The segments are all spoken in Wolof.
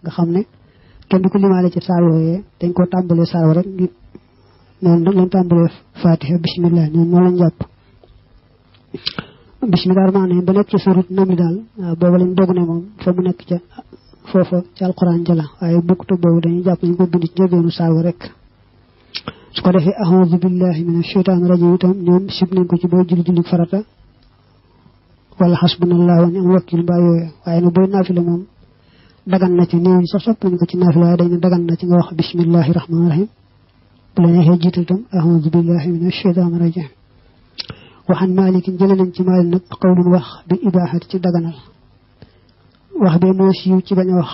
nga xam ne kenn du ko limaale ci saar yooyee dañ koo tàmbalee saar rek ngir noonu lañ tàmbalee fatiha bismillah ñoom moo lañ jàpp bismillah rahmaan rahim ba nekk ci surat Naml daal booba lañ dog ne moom fa mu nekk ca foofa ci alquran jala waaye bokkut boobu dañuy jàpp ñu ko bind ci njëlbeenu saar rek su ko defee a'uuzu billahi minash shaytaani rajiim itam ñoom sib nañ ko ci boo julli farata wala hasbunallahu wa ni'mal wakiil mbaa yooyu waaye nag booy naafila moom dagan na ci néew ñi sax sopp nañ ko ci naafila waaye dañ ne dagan na ci nga wax bismillahi rahmaani rahim bu la neexee jiital itam a'uuzu billahi minash shaytaani rajiim waxan Maalik jële nañ ci Maalik nag qawlun wax bi ibaaxati ci daganal wax bee moo siiw ci bañ a wax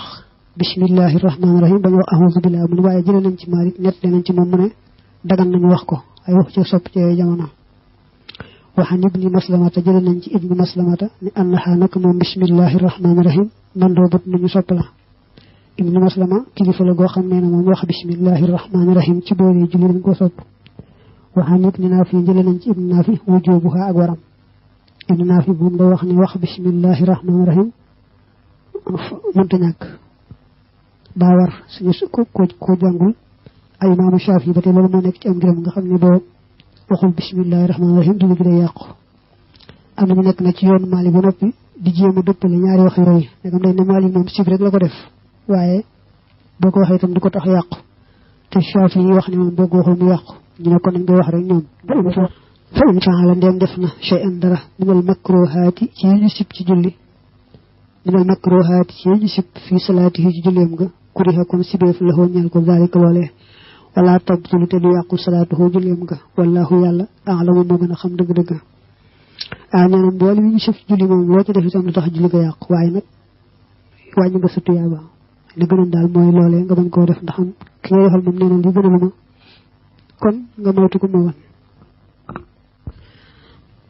bismillahi rahmaani rahim bañ a wax a'uuzu billahi mu ne waaye jële nañ ci Maalik ñett nañ ci moom mu ne dagan nañu wax ko ay wax ci sopp ci jamono waxan ibni maslamata jële nañ ci ibni maslamata ni annaha nak moom bismillahi rahmaani rahim man doo bët nañu sopp la ibni maslama kilifa la goo xam ne na moom wax bismillahi rahmaani rahim ci boori julli dañ ko sopp waxan ibni naafi jële nañ ci ibni naafi wujubuha ak waram ibni naafi moom day wax ne wax bismillahi rahmaani rahim mënta ñàkk daa war suñu ko jàngul ay imaamu Shaafi ba tey loolu moo nekk ci am ngërëm nga xam ne boo waxul bismillahi rahmaani rahim julli gi day yàqu am na ñu nekk na ci yoonu Maalik ba noppi di jéem a dëppale ñaari wax yooyu ndegam day ne Maalik moom sib rek la ko def waaye boo ko waxee itam du ko tax yàqu te Shaafi yi wax ne moom boo ko waxul mu yàqu ñu ne kon nañ koy wax rek ñoom fa in faala ndeem def na shay'an dara minal makruhaati ci ñu sib ci julli minal makruhaati ci ñu sib fii salaatihi ci julleem nga kuriha kon sibeef la xoo ñeel ko zaalika loolee wala tabtulu te du yàqu salaatuhu julleem nga wallahu yàlla a'lamu moo gën a xam dëgg-dëgg nee na mboole mi ñu sib julli moom loo ci def itam lu tax julli ko yàqu waaye nag wàññi nga sa tuyaaba li gënoon daal mooy loolee nga bañ koo def ndax ki nga defal moom nee na li gënalu ma kon nga moytu ko mu woon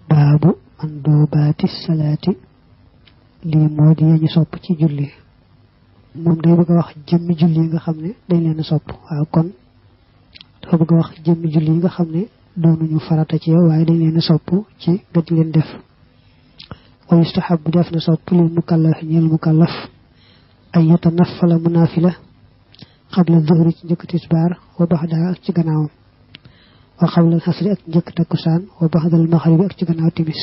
baabu mandoobaati salaati lii moo di yañu sopp ci julli moom day bëgg a wax jëmmi julli yi nga xam ne dañ leen a sopp waaw kon dafa bëgg a wax jëmmi julli yi nga xam ne doonuñu farata ci yow waaye dañ leen a sopp ci nga di leen def wa yustahabu def na sopp lil mukallaf ñeel mukallaf ay yatanafala mu naafila xabla zuhri ci njëkk tisbaar wa baxda ak ci gannaawam wa xabla xasri ak njëkk takkusaan wa baxdal maxribi ak ci gannaaw timis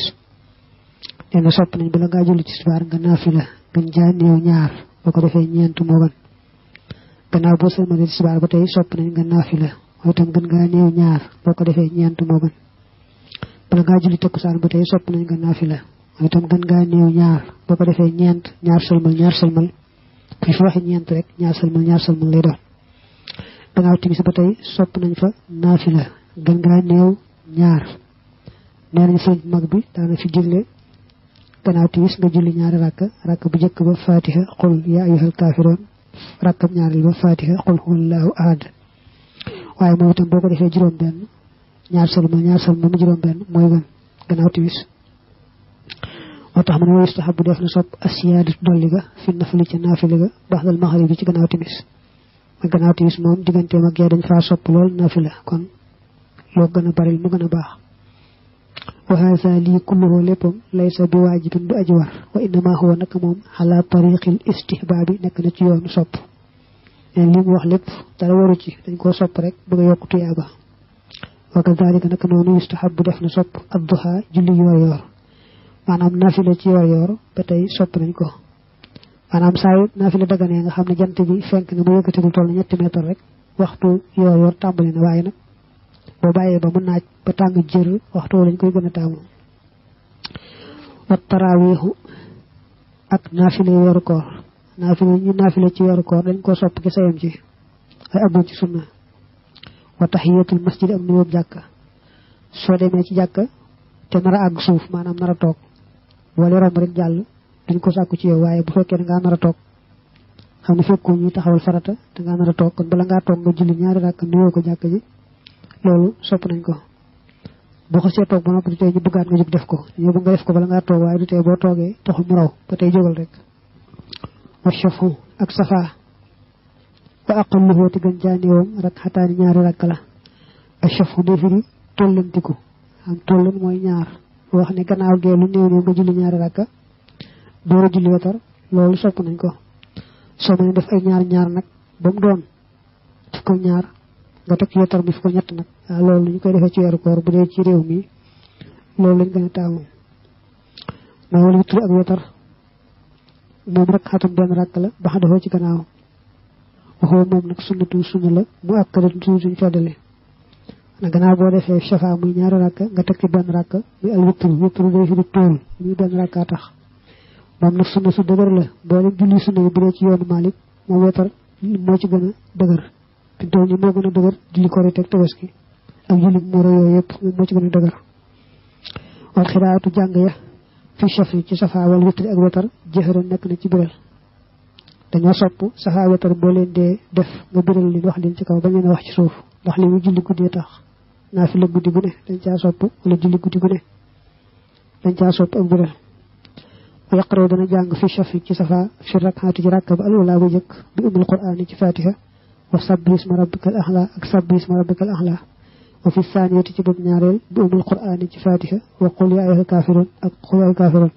nee na sopp nañ bala ngaa julli tisbaar nga naafila gën jaa néew ñaar boo ko defee ñeent moo gën gannaaw boo sëlmalee tisbaar ba tey sopp nañ nga naafila mooy itam gën ngaa néew ñaar boo ko defee ñeent moo gën bala ngaa julli takkusaan ba tey sopp nañ nga naafila mooy itam gën ngaa néew ñaar boo ko defee ñeent ñaar sëlmal fi fa waxe ñeent rek ñaar sëlmal lay doon gannaaw timis ba tey sopp nañ fa naafila gën ngaa néew ñaar nee nañ sëriñ mag bi daana fi digle gannaaw timis nga julli ñaari rakk bu njëkk ba fatiha qul yaa ayyuhal kaafiroon rakkab ñaareel ba fatiha qul huwallahu ahad waaye moom itam boo ko defee juróom benn ñaar sëlmal mu juróom benn mooy gën gannaaw timis moo tax man wa yustahabu def na sopp asiyaadatu dolli ga fi nafli ci naafili ga baxdal maxrib bi ci gannaaw timis ma gannaaw timis moom digganteem ak gee dañ faa sopp lool naafila kon loo gën a bari mu gën a baax wa haza lii kulluhu léppam laysa bi waajibin du aji war wa innama huwa nag moom ala tariqil istihbaabi nekk na ci yoonu sopp leen li mu wax lépp dara waru ci dañ koo sopp rek bëgg a yokk tuyaaba wa kazalika nag noonu yustahabu def na sopp adduha julli yoor maanaam naafila ci yoor ba tey sopp nañ ko maanaam saa yu naafila daganee nga xam ne jant bi fenk na mu yëkkatigul toll ñetti mètre rek waxtu yoor tàmbali na waaye nag boo bàyyee ba mu naaj ba tàng jër waxtu lañ koy gën a taamu wa taraawiixu ak naafila weeru koor naafila ci weeru koor dañ koo sopp ki sayam ci ay agul ci sunna wa tahiyatul masjid am nuyoo jàkka soo demee ci jàkka te nar a àgg suuf maanaam nar a toog wala romb rek jàll duñ ko sàkku ci yow waaye bu fekkee da ngaa nar a toog xam ne fekkoo ñuy taxawal farata da ngaa nar a toog kon bala ngaa toog nga julli ñaari rakk nuyoo ko jàkka ji loolu sopp nañ ko boo ko see toog ba noppi du tey ñu bëggaat nga jóg def ko ñu bëgg nga def ko bala ngaa toog waaye du tey boo toogee taxul mu raw ba tey jógal rek wa shafu ak safa wa aqalluhu te gën jaaniwoom rak xataani ñaari rakk la a shafu day firi tollantiku am tollan mooy ñaar boo wax ne gannaaw gee lu néew nga julli ñaari rakka door a julli wetar loolu sopp nañ ko soo mënee def ay ñaar nag ba mu doon fukk ak ñaar nga teg wetar bi fukk ak ñett nag loolu ñu koy defee ci weeru koor bu dee ci réew mi loolu lañ gën a taamu mooy wala witru ak wetar moom rek xatum benn rakk la ba xadafoo ci gannaaw waxoo moom nag sunna la mu akkadatu suñ feddale na gannaaw boo defee shafa muy ñaari rakk nga teg ci benn rakk muy al witru day fi di tool muy benn rakka tax moom nag sunna su dëgër la boo leen julli sunna yi bu dee ci yoonu Maalik moom wetar moo ci gën a dëgër fi tool yi moo gën a dëgër julli korite ak tabaski ak julli muura yooyu yëpp moo ci gën a dëgër wal xiraatu jàng ya fi shafi ci safa wal witri ak wetar jëxëra nekk na ci biral dañoo sopp safa wetar boo leen dee def nga biral leen wax leen ci kaw bañ leen wax ci suuf ndax li mu julli guddi tax naa fi la guddi gu ne dañ caa sopp wala julli guddi gu ne dañ caa sopp ak biral wa yaqraw dana jàng fi shafi ci safa fi rak'ati ci rakka ba alula bu jëkk bi umul qur'an ci fatiha wa sabbih isma rabbikal a'la ak sabbih isma rabbikal a'la wa fi thaniyati ci bopp ñaareel bi umul qur'an ci fatiha wa qul ya ayyuhal kafirun ak qul ya ayyuhal kafirun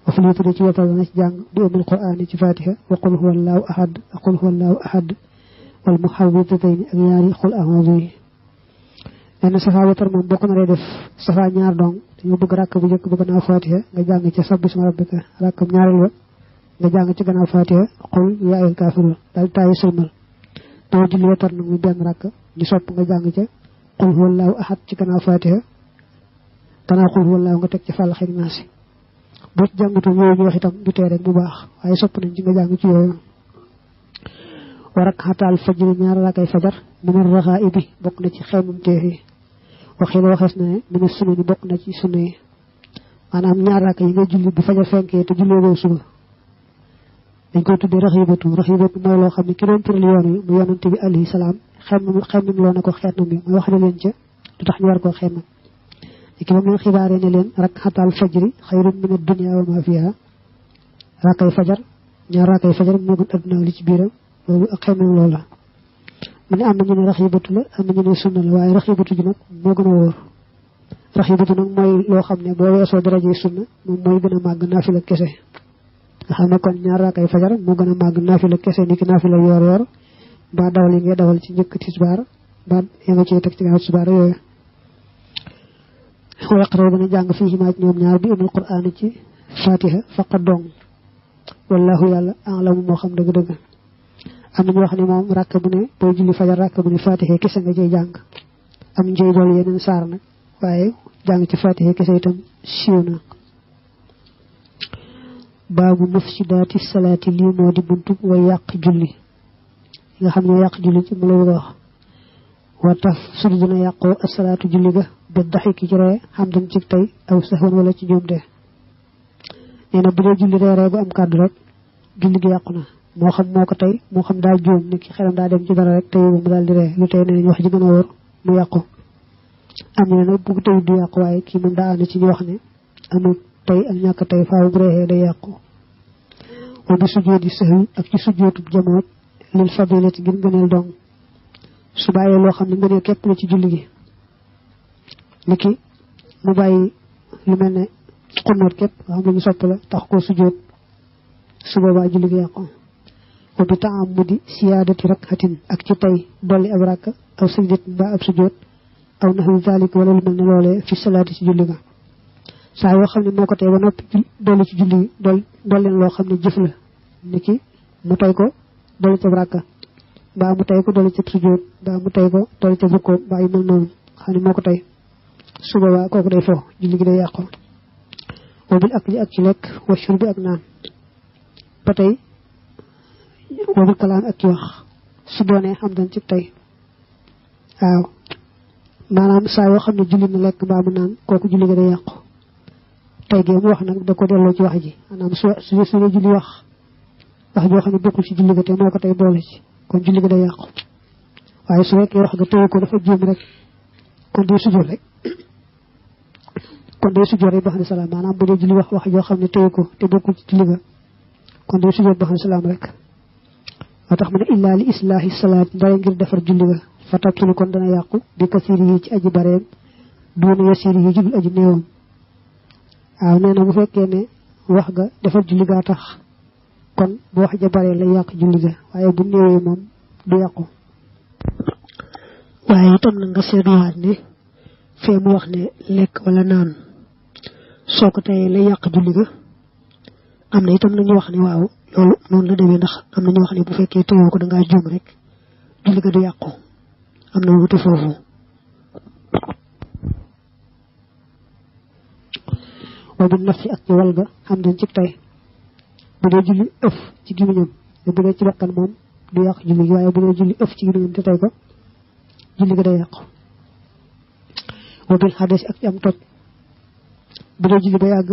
wa fi witri ci wetar dana ci jàng bi umul qur'an ci fatiha wa qul huwallahu ahad ak qul huwallahu ahad wal muhawwidatayn ak ñaari qul a'udhu yi nee safa wetar moom bokk na lay def safa ñaar dong dañoo bëgg rakk bu njëkk bu gannaaw fatiha nga jàng ci sabbih isma rabbika rakkam ñaareel ba nga jàng ci gannaaw fatiha qul yaa ayyuhal kaafiruun daal taayu sëlmal doo julli wetar nag muy benn rakk ñu sopp nga jàng ca qul huwallahu ahad ci gannaaw fatiha gannaaw qul huwallahu nga teg ci fàll xëy naasi boo ci jàngutoon yooyu ñu wax itam du tee rek bu baax waaye sopp nañ ci nga jàng ci yooyu wa rak'atal fajri ñaar rakkay fajar min ar-raghaa'ibi bokk na ci xeymum teefi waxi la waxees na ne mina sunna ni bokk na ci sunna yi maanaam ñaar rakk yi nga julli bu fajar fenkee te jullee boo suba dañ koy tuddee raxibatu mooy loo xam ne ki doon tëral yoon yi mu yonante bi alayhi salaam xemmam loo na ko xeet na mi mooy wax na leen ca du tax ñu war koo xemmam ki moom leen xibaaree ne leen rak'atal fajri xayrun mina dunya wa ma fiha rakkay fajar ñaar rakkay fajar moo gën adduna li ci biiram loolu ak xemmam loola mu ne am na ñu ne raxibatu la am na ñu ne sunna la waaye raxibatu ji nag moo gën a wóor raxibatu nag mooy loo xam ne boo weesoo daraje sunna moom mooy gën a màgg naafila kese nga xam ne kon ñaar raakay fajar moo gën a màgg naafila kese ni ki naafila yoor ba dawal yi ngay dawal ci njëkk tisbaar ba ya nga ciy teg ci gaaw tisbaar yooyu wa yaqraw dana jàng fii ci maaj ñoom ñaar bi umul qur'aan ci fatiha faqat dong wallahu yàlla a'lamu moo xam dëgg-dëgg am nañu wax ne moom rakk bu ne booy julli fajar rakk bu ne fatiha kese nga cay jàng am njëy dool yeneen saar nag waaye jàng ci fatiha kese itam siiw na baabu mufsidaati salaati lii moo di buntu way yàq julli yi nga xam ne yàq julli ci mu la bëgg a wax wa taf sudu dina yàqoo asalaatu julli ga bi daxiki ci ree xam dañ ci tey aw saxoon wala ci njuumte nee na bu dee julli reeree bu am kàddu rek julli gi yàqu na moo xam moo ko tey moo xam daal juum ni ki xelam daa dem ci dara rek tey mu daal di ree lu tey ne nañ wax ji gën a wóor mu yàqu am na nag bu tey du yàqu waaye kii moom daa ànd ci ñu wax ne amul tey ak ñàkk tey faaw bu reexee day yàqu wa bi sujjóoti sahwi ak ci sujjóotu jamoot lil fadilati ngir ngëneel dong su bàyyee loo xam ne ngëneel képp la ci julli gi niki mu bàyyi lu mel ne xunóot képp nga xam ne ñu sopp la tax koo sujjóot su boobaa julli gi yàqu wa bi ta'ammudi siyaadati rak'atin ak ci tey dolli ab rakk aw sajdatin ba ab sujjóot aw nahwi zalika wala lu mel ne loolee fi salaati ci julli ga saa yoo xam ne moo ko tey ba noppi dolli ci julli dolleen loo xam ne jëf la niki mu tey ko dolli ca rakka mbaa mu tey ko dolli ca sujjóot mbaa mu tey ko dolli ca rukkoo mbaa yu mel noonu xam ne moo ko tey su boobaa kooku day fo julli gi day yàqu wa bil akli ak ci lekk wa shurbi ak naan ba tey wa bil kalaam ak ci wax su doonee xam dañ ci tey waaw maanaam saa yoo xam ne julli na lekk mbaa mu naan kooku julli gi day yàqu tey gee mu wax nag da ko delloo ci wax ji maanaam su julli wax joo xam ne bokkul ci julli ga te moo ko tey boole ci kon julli ga day yàqu waaye su fekkee wax nga tëye ko dafa jéem rek kon day sujjóot rek ba xam ne salaam maanaam bu dee julli wax joo xam ne tëye ko te bokkul ci julli ga kon day sujjóot ba xam ne salaam rek moo tax mu ne illaa li islaahi salaat ndare ngir defar julli ga fa tabtulu kon dana yàqu bi kasiiri yi ci aji bareem duuna yasiiri yi judul aji néewam waaw nee na bu fekkee ne wax ga defar julli gaa tax kon bu wax ja bare la yàq julli ga waaye bu néewee moom du yàqu waaye itam na nga seetluwaat ne fee mu wax ne lekk wala naan soo ko teyee la yàq julli ga am na itam nañu wax ne waaw loolu noonu la demee ndax am na ñu wax ne bu fekkee teyoo ko da ngaa juum rek julli ga du yàqu am na wuute foofu wa bi naf ak ci wal ga xam dañ ci tey bu dee julli ëf ci gémmiñam te bu dee ci bakkan moom du yàq julli gi waaye bu dee julli ëf ci gémmiñam te tey ko julli ga day yàqu wa bil xades ak ci am toj bu dee julli ba yàgg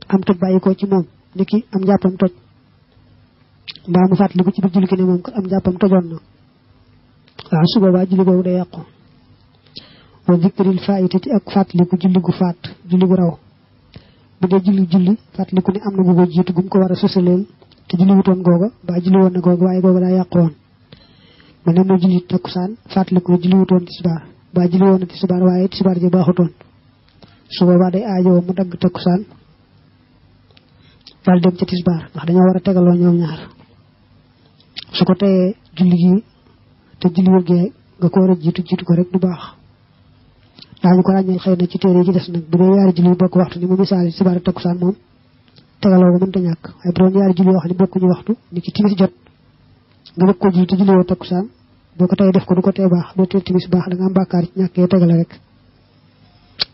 am toj bàyyi ko ci moom niki am jàppam toj mbaa mu fàttaliku ci biir julli gi ne moom am jàppam tojoon na waaw su boobaa julli boobu day yàqu wa zikril faayitati ak fàttaliku julli gu faat julli gu raw bu dee julli fàttaliku ne am na bu ko jiitu gum ko war a sosaleel te julli wutoon googa ba julli woon na googa waaye googa daa yàqu woon ma ne moo julli takkusaan fàttaliku ne julli wutoon tisbaar ba julli woon na tisbaar waaye tisbaar ji baaxutoon su boobaa day aajoo mu dagg takkusaan daal dem ca tisbaar ndax dañoo war a tegaloo ñoom ñaar su ko teyee julli gi te julli wëggee nga ko war a jiitu ko rek du baax daañu ko ràññeel xëy na ci téere yi ci des nag bu dee yaari julli bokk waxtu ni mu misaal tisbaar ak takkusaan moom tegaloo ko mënta ñàkk waaye bu doon yaari julli yoo xam ne bokkuñu waxtu ni ki timis jot nga bëgg ko jiitu julli woo takkusaan boo ko tey def ko du ko tee baax doo tee timis baax da nga am bàkkaar ci ñàkkee tegale rek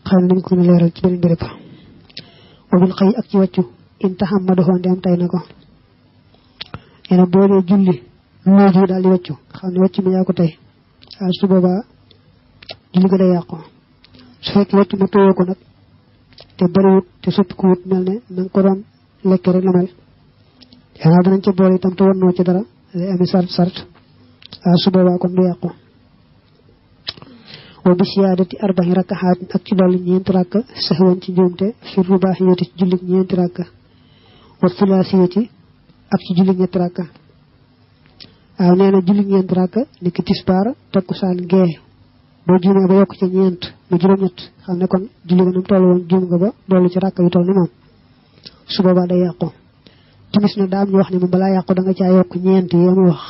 xëy na nañ ko gën a leeral ci beneen béréb wabil xëy ak ci wàccu in taxam ma doxoon di am tey na ko yéena boo dee julli looju daal di wàccu xam ne wàccu mi yaa ko tey waaye su boobaa julli ga day yàqu su fekkee wàccu ma tooyoo ko nag te bariwut te soppiku wut mel ne na nga ko doon lekk rek la mel xanaa danañ ca boole itam te wannoo ci dara day amee sart waaye su boobaa kon du yàqu wa bi siyaadati arba'i rakaxaat ak ci dolli ñeenti rakka saxwan ci njuumte fi rubaahiyati ci julli ñeenti rakka wa thulaasiyati ak ci julli ñetti rakka waaw nee na julli ñeenti rakka ni ki tisbaar takkusaan gee boo juumee ba yokk ci ñeent mu juróom-ñett xam ne kon julli ga nam toll woon juum nga ba dolli ci rakka yu toll ni moom su boobaa day yàqu timis nag daa am ñu wax ne moom balaa yàqu da nga caa yokk ñeent yi mu wax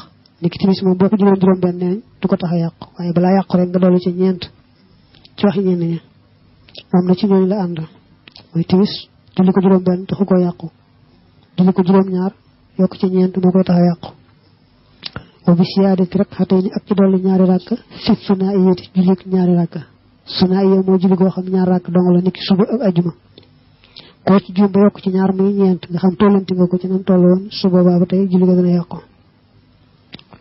ni ki timis moom boo ko juróom benn neen du ko tax a yàqu waaye balaa yàqu rek nga dolli ci ñeent ci waxi ñenn ñi moom na ci ñooñu la ànd mooy timis julli ko juróom benn taxu koo yàqu julli ko juróom ñaar yokk ci ñeent moo koy tax a yàqu wa bi siyaadati rak'atayn ak ci dolli ñaari rakk fi sunaa'iyati julli ñaari rakk sunaa'iya moo julli goo xam ñaar rakk dong la niki suba ak ajuma koo ci juum ba yokk ci ñaar muy ñeent nga xam tollanti nga ko ci nam toll woon su boobaa ba tey julli ga dana yàqu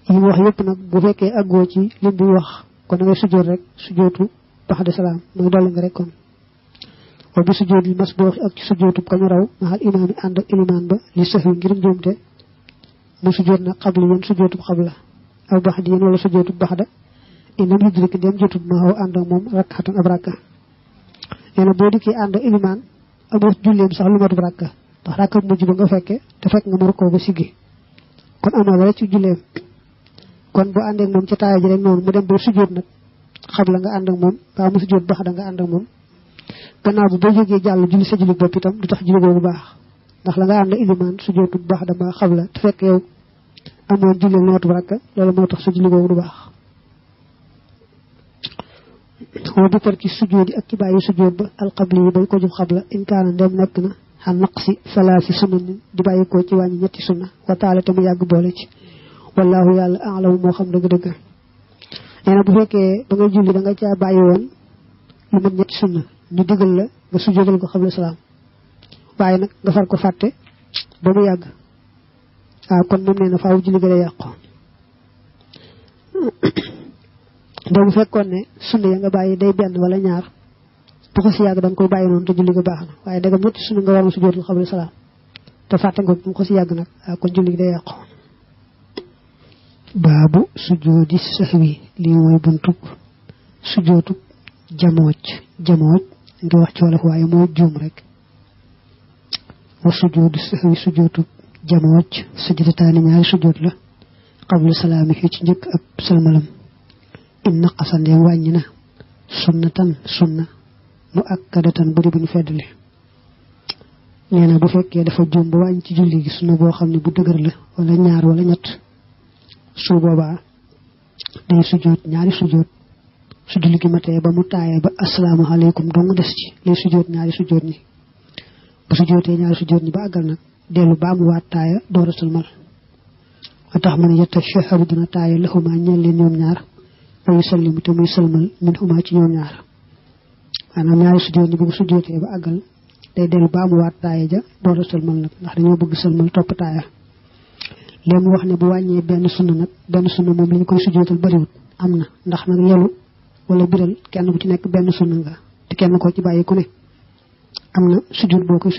yi mu wax yëpp nag bu fekkee àggoo ci lim bi wax kon da ngay sujjóot rek sujjóotu ba'da salaam mooy dolli nga rek kon wa bi sujjóotul masbuux ak ci sujjóotu kañu raw maxal imaam yi ànd ak ilimaan ba li sahwi ngir njuumte mu sujjóot nag xabli yéen sujjóotu xabla aw baxdi yéen wala sujjóotu baxda inam yudrik ndem jotut ma xaw ànd ak moom rakxatan ab rakka nee na boo dikkee ànd ak ilimaan amoo julleem sax lu matub rakka ndax rakka bu mujj ba nga fekke te fekk nga mar koo ba siggi kon amoo dara ci julleem kon boo àndee ak moom ca taaya ji rek noonu mu dem ba sujjóot nag xabla nga ànd ak moom ba mu sujjóot baxda nga ànd ak moom gannaaw bi boo jógee jàll julli sa julli bopp itam du tax julli boobu baax ndax la nga ànd ilimaan sujjóotu baxda ba xabla te fekk yow amoon julleem lu matub rakka loolu moo tax sa julli boobu du baax wa bi tarki sujjóoti ak ci bàyyi sujjóot ba alxabli yi bay ko jub xabla in kaana ndem nekk na xan naqsi salaasi sunna di bàyyi ko ci wàññi ñetti sunna wa taala te mu yàgg boole ci wallaahu yàlla a'lamu moo xam dëgg-dëgg nee na bu fekkee ba nga julli da nga caa bàyyi woon lu mat ñetti sunna ñu digal la nga sujjóotal ko xabla salaam waaye nag nga far ko fàtte ba mu yàgg waaw kon moom nee na faaw julli ga day yàqu doo bu fekkoon ne sunna ya nga bàyyi day benn wala ñaar bu ko si yàgg da nga koy bàyyi noonu te julli ga baax na waaye dagam ñetti sunna nga war a sujjóotal xabla salaam te fàtte nga bu ko si yàgg nag waaw kon julli gi day yàqu baabu sujjóoti sahwi lii mooy buntub sujjóotu jamooj nga wax ci wolof waaye moo juum rek wa sujjóotu sahwi sujjóotu jamooj sajdatayni ñaari sujjóot la qabla salaami ci njëkk ab salmalam in naqasa ndeem wàññi na sunnatan sunna mu akkadatan buri bu ñu feddali neena bu fekkee dafa juum ba wàññi ci julli gi sunna boo xam ne bu dëgër la wala ñaar wala ñett su boobaa day sujjóot ñaari sujjóot su julli gi matee ba mu taayee ba assalaamu alaykum dong des ci lay sujjóot ñaari sujjóot ñi bu sujjóotee ñaari sujjóot ñi ba àggal nag dellu ba mu waat taaya door a sëlmal wa tax mu ne yatashahhadu dina taaya lahuma ñeel leen ñoom ñaar wa yusallimu te muy sëlmal minhuma ci ñoom ñaar maanaam ñaari sujjóot ñi bu sujjóotee ba àggal day dellu ba mu waat taaya ja door a sëlmal nag ndax dañoo bëgg sëlmal topp taaya léegi mu wax ne bu wàññee benn sunna moom li ñu koy sujjóotal bariwut am na ndax nag yelu wala biral kenn bu ci nekk benn sunna nga te kenn ko ci bàyyi ku ne am na sujjóot boo koy